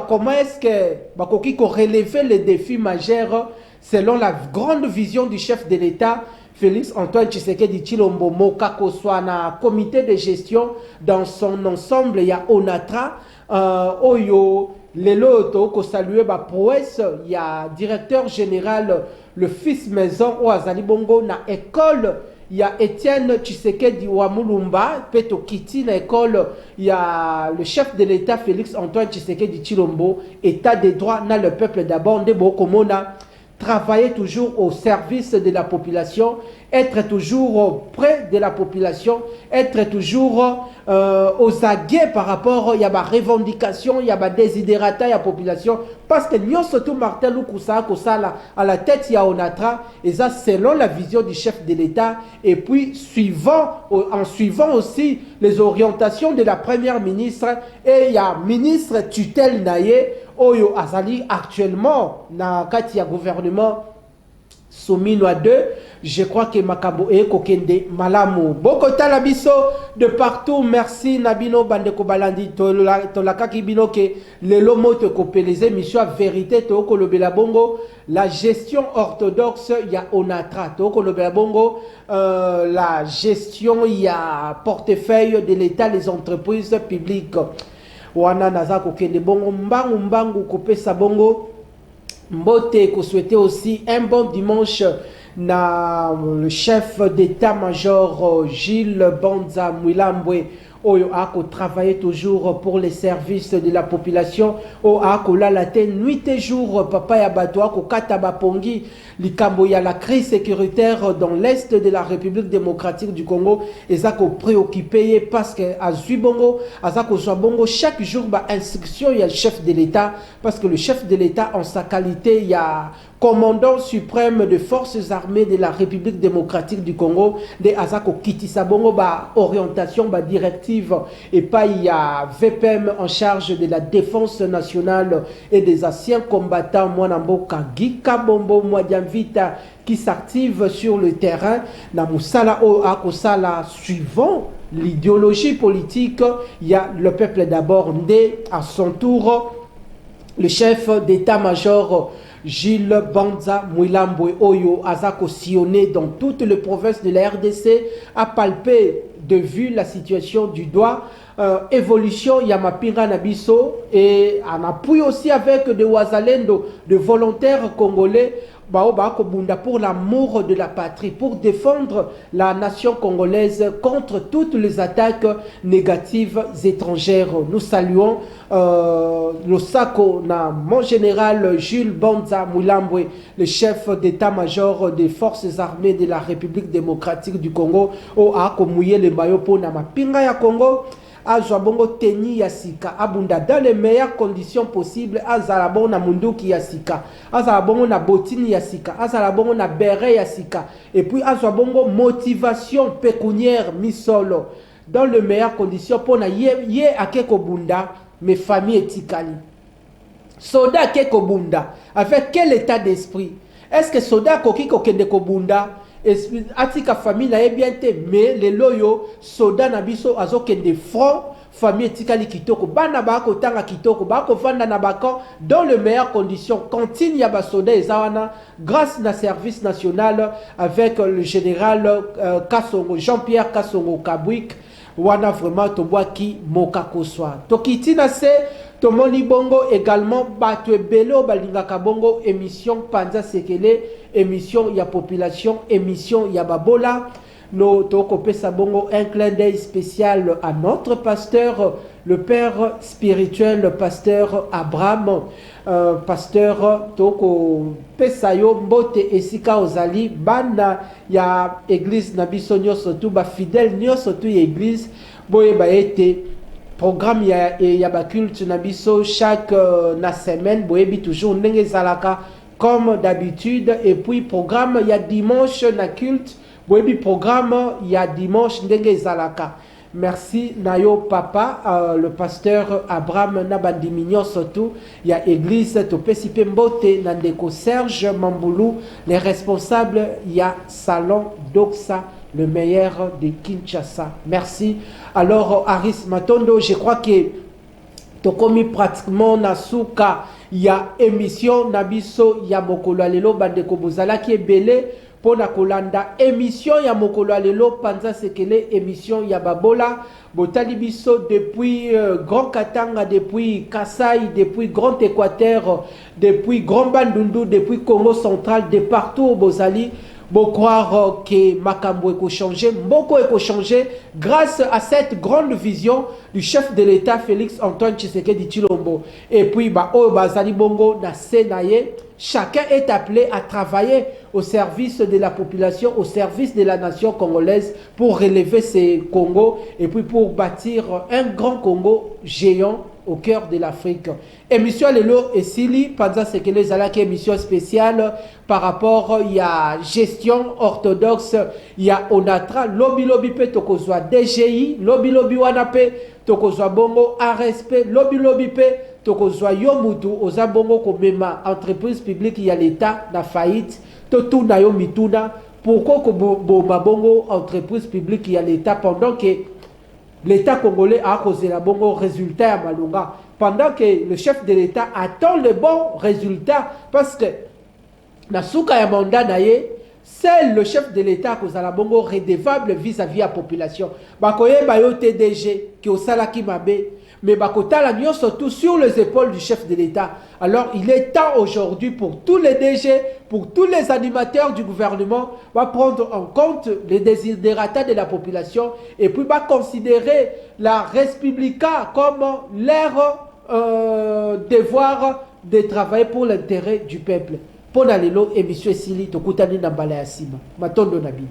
[SPEAKER 1] Comment est-ce que relever les défis majeurs selon la grande vision du chef de l'État, Félix Antoine Tshisekedi Tshilombo Mokako, soit un comité de gestion dans son ensemble. Il y a ONATRA, Oyo, Leloto, ko saluer ba prouesse. Il y a directeur général, le fils maison au Azali Bongo na école. Il y a Étienne Tshisekedi Wamulumba, Peto Kiti na école. Il y a le chef de l'État Félix Antoine Tshisekedi Tshilombo, État des droits na le peuple d'abord. Ndebo Komona, travailler toujours au service de la population, être toujours près de la population, être toujours aux aguets par rapport à la revendication, il y a des désidérata, il y a la population. Parce que nous, surtout Martin Loukoussa, à la tête, il y a ONATRA, et ça, selon la vision du chef de l'État, et puis en suivant aussi les orientations de la première ministre, et il y a ministre tutelle Naye, Oyo Azali actuellement, na Katia gouvernement soumis à 2, je crois que Makabo et Kokende Malamu. Bokota Labiso de partout, merci Nabino Bandeko Balandi, Tolaka Kibino ke le lomo te kopé les émissions vérité, Toko Lobela Bongo, la gestion orthodoxe, il y a ONATRA, Toko Lobela Bongo, la gestion, il y a portefeuille de l'État, les entreprises publiques. Wana naza kokende bongo mbangu kopesa bongo mbote ko souhaiter aussi un bon dimanche na le chef d'état-major Gilles Banza Mwilambwe Oyo ako travailler toujours pour les services de la population o ako la nuit et jour papa ya bato ako kataba pongi likambo ya la crise sécuritaire dans l'est de la République démocratique du Congo et ça ko préoccupé parce que à Zuibongo azako Zwabongo chaque jour ba instruction il y a le chef de l'État parce que le chef de l'État en sa qualité il y a commandant suprême des forces armées de la République démocratique du Congo de azako kitisa bongo ba orientation ba directive et pas il y a VPM en charge de la défense nationale et des anciens combattants Mwanamboka Gika Bombo Mwadiamvita qui s'active sur le terrain na musala o akosala suivant l'idéologie politique. Il y a le peuple d'abord ndé à son tour le chef d'état-major Gilles Banza Mwilambwe Oyo Azako sillonné dans toutes les provinces de la RDC a palpé de vue la situation du doigt, évolution Yamapinga Nabiso et en appui aussi avec des Wazalendo, de volontaires congolais pour l'amour de la patrie, pour défendre la nation congolaise contre toutes les attaques négatives étrangères. Nous saluons le Sako, mon général Jules Banza Mwilambwe, le chef d'état-major des forces armées de la République démocratique du Congo, au Akomouye le Bayopo na mapinga ya Congo. Azwabongo teni yasika abunda dans les meilleures conditions possibles azalabongo na munduki yasika azalabongo na botini yasika azalabongo na beret yasika et puis azwabongo motivation pécuniaire misolo dans les meilleures conditions pour na ye akeko bunda mes familles etikali soda akeko bunda avec quel état d'esprit est-ce que soda koki kokende ko bunda atika famille na bien te mais les loyo soda na biso azokende front famille etikali kitoko bana bako tanga kitoko bako vanda na bako dans les meilleures conditions cantine ya ba soda ezawana grâce na service national avec le général Kasongo Jean-Pierre Kasongo Kabwik wana vraiment tobwaki mokako swa tokitina se tomoni bongo également bato ebelo balingaka bongo émission Panza Sekele émission ya population émission ya babola no toko pesa bongo un clin d'œil spécial à notre pasteur le père spirituel le pasteur Abraham pasteur toko pesa yo mbote esika ozali bana ya église na biso nyonso tu ba fidèle nyonso tu ya église boye ba été programme ya ba culte na biso chaque na semaine boyebi toujours ndenge zalaka comme d'habitude et puis programme ya dimanche na culte boyebi programme ya dimanche ndenge zalaka Merci Nayo Papa, le pasteur Abraham Nabandimignon surtout. Il y a église Topesipe Mbote, Nandeko Serge Mamboulou, les responsables, il y a Salon Doxa, le meilleur de Kinshasa. Merci. Alors Aris Matondo, je crois que Tokomi pratiquement Nasuka, il y a émission Nabiso, il y a Mokolo Alelo, Bandeko Bozala qui est belé. Pour la Kolanda, émission ya Mokolo Alelo, Panza Sekele, émission ya Babola, Botali Biso depuis Grand Katanga, depuis Kasai, depuis Grand Équateur, depuis Grand Bandundu, depuis Congo central, de partout au Bozali. Bon croire que Makambo est changé, Mboko est changé grâce à cette grande vision du chef de l'État Félix Antoine Tshisekedi Tshilombo. Et puis, Bazali Bongo na Senaye, chacun est appelé à travailler au service de la population, au service de la nation congolaise pour relever ces Congos et puis pour bâtir un grand Congo géant au cœur de l'Afrique. Émission Lelo et Sili, pendant ce que les alaki émission spéciale par rapport il y a gestion orthodoxe, il y a Onatra, lobby pe tokozwa DGI, lobby wanape tokozwa bongo a respect, lobby pe tokozwa yomutu oza bongo komema entreprise publique il y a l'État na faillite, tout na yo mituna, pourquoi ko bongo entreprise publique il y a l'État pendant que l'État congolais a causé la bon résultat à Malunga. Pendant que le chef de l'État attend le bon résultat, parce que na souka ya mandat naye, c'est le chef de l'État qui a la bongo redevable vis-à-vis de la population. Bakoye bayo TDG qui au salaki mabe, mais bakota la nion surtout sur les épaules du chef de l'État. Alors il est temps aujourd'hui pour tous les DG, pour tous les animateurs du gouvernement, va prendre en compte les desiderata de la population et puis va considérer la Respublica comme leur devoir de travailler pour l'intérêt du peuple. Pour la lelo émission Sili, Tokutani Nambala Yassima, Matondo Nabini.